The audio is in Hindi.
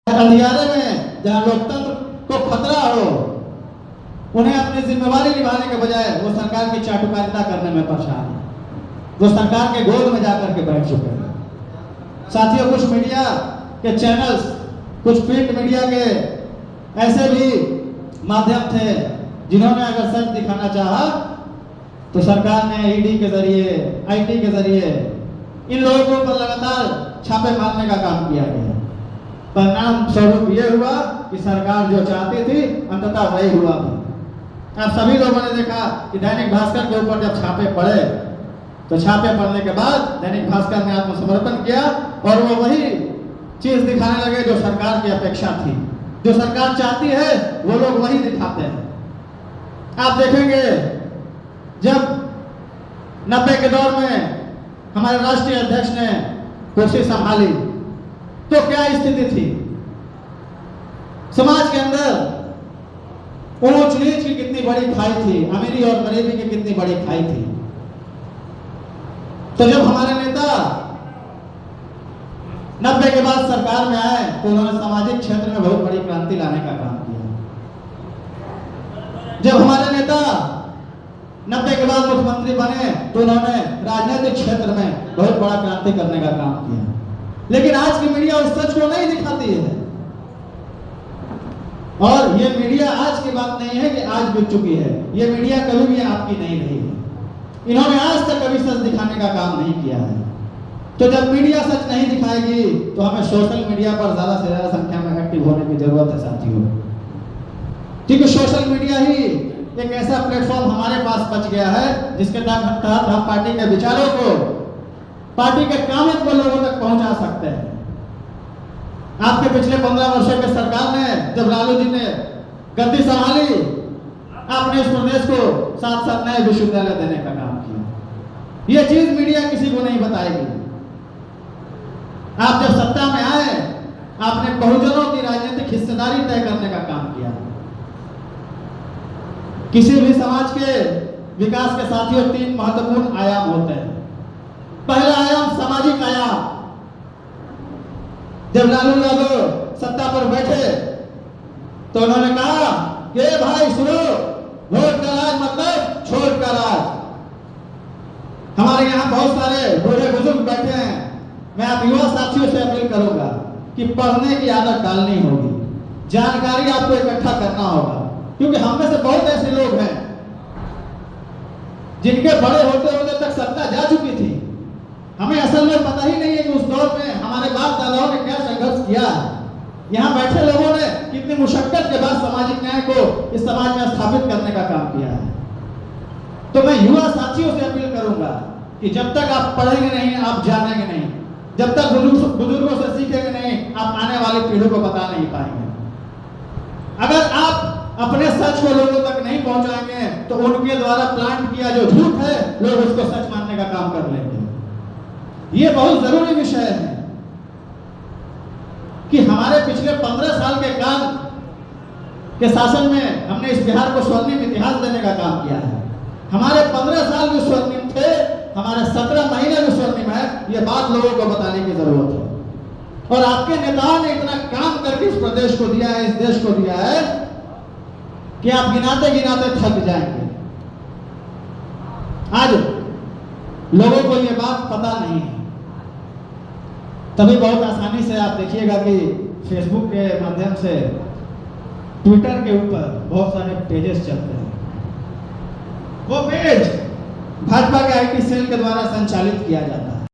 अंधियारे में जहां लोकतंत्र को खतरा हो, उन्हें अपनी जिम्मेवारी निभाने के बजाय वो सरकार की चाटुकारिता करने में परेशान है। वो सरकार के गोद में जाकर के बैठ चुके हैं। साथियों, कुछ मीडिया के चैनल्स, कुछ प्रिंट मीडिया के ऐसे भी माध्यम थे जिन्होंने अगर सच दिखाना चाहा तो सरकार ने ईडी के जरिए, आईटी के जरिए इन लोगों पर लगातार छापे मारने का काम किया गया। परिणाम स्वरूप ये हुआ कि सरकार जो चाहती थी अंततः वही हुआ भी। आप सभी लोगों ने देखा कि दैनिक भास्कर के ऊपर जब छापे पड़े तो छापे पड़ने के बाद दैनिक भास्कर ने आत्मसमर्पण किया और वो वही चीज दिखाने लगे जो सरकार की अपेक्षा थी। जो सरकार चाहती है वो लोग वही दिखाते हैं। आप देखेंगे जब 90 के दौर में हमारे राष्ट्रीय अध्यक्ष ने कुर्सी संभाली तो क्या स्थिति थी समाज के अंदर। ऊंच नीच की कितनी बड़ी खाई थी, अमीरी और गरीबी की कितनी बड़ी खाई थी। तो जब हमारे नेता 90 के बाद सरकार में आए तो उन्होंने सामाजिक क्षेत्र में बहुत बड़ी क्रांति लाने का काम किया। जब हमारे नेता 90 के बाद मुख्यमंत्री बने तो उन्होंने राजनीतिक क्षेत्र में बहुत बड़ा क्रांति करने का काम किया। लेकिन आज की मीडिया उस सच को नहीं दिखाती है। और ये मीडिया आज की बात नहीं है कि आज बिक चुकी है। ये मीडिया कभी भी आपकी नहीं रही है। इन्होंने आज तक कभी सच दिखाने का काम नहीं किया है। तो जब मीडिया सच नहीं दिखाएगी तो हमें सोशल मीडिया पर ज्यादा से ज्यादा संख्या में एक्टिव होने की जरूरत है साथियों। क्योंकि सोशल मीडिया ही एक ऐसा प्लेटफॉर्म हमारे पास बच गया है जिसके तहत हम पार्टी के विचारों को, पार्टी के कामों को लोगों तक पहुंचा सकते हैं। आपके पिछले 15 वर्षों के सरकार ने, जब लालू जी ने गद्दी संभाली, आपने इस प्रदेश को 7 नए विश्वविद्यालय देने का काम किया। यह चीज मीडिया किसी को नहीं बताएगी। आप जब सत्ता में आए, आपने बहुजनों की राजनीतिक हिस्सेदारी तय करने का काम किया। किसी भी समाज के विकास के साथियों 3 महत्वपूर्ण आयाम होते हैं। पहला आयाम सामाजिक आयाम। जब लालू यादव सत्ता पर बैठे तो उन्होंने कहा कि भाई सुनो, वोट का राज मतलब छोड़ का राज। हमारे यहाँ बहुत सारे बूढ़े बुजुर्ग बैठे हैं। मैं आप युवा साथियों से अपील करूंगा कि पढ़ने की आदत डालनी होगी, जानकारी आपको इकट्ठा करना होगा। क्योंकि हम में से बहुत ऐसे लोग हैं जिनके बड़े होते होते तक सत्ता जा चुकी थी। हमें असल में पता ही नहीं है कि उस दौर में हमारे बाप दादाओं ने क्या संघर्ष किया। यहाँ बैठे लोगों ने कितनी मुशक्कत के बाद सामाजिक न्याय को इस समाज में स्थापित करने का काम किया है। तो मैं युवा साथियों से अपील करूंगा कि जब तक आप पढ़ेंगे नहीं, आप जानेंगे नहीं। जब तक बुजुर्गों से सीखेंगे नहीं, आप आने वाली पीढ़ी को बता नहीं पाएंगे। अगर आप अपने सच को लोगों तक नहीं पहुंचाएंगे तो उनके द्वारा प्लांट किया जो झूठ है, लोग उसको सच मानने का काम कर लेंगे। ये बहुत जरूरी विषय है कि हमारे पिछले 15 साल के काल के शासन में हमने इस बिहार को स्वर्णिम इतिहास देने का काम किया है। हमारे 15 साल भी स्वर्णिम थे, हमारे 17 महीने भी स्वर्णिम है। ये बात लोगों को बताने की जरूरत है। और आपके नेताओं ने इतना काम करके इस प्रदेश को दिया है, इस देश को दिया है कि आप गिनाते गिनाते थक जाएंगे। आज लोगों को यह बात पता नहीं है। तभी बहुत आसानी से आप देखिएगा कि फेसबुक के माध्यम से, ट्विटर के ऊपर बहुत सारे पेजेस चलते हैं। वो पेज भाजपा के आईटी सेल के द्वारा संचालित किया जाता है।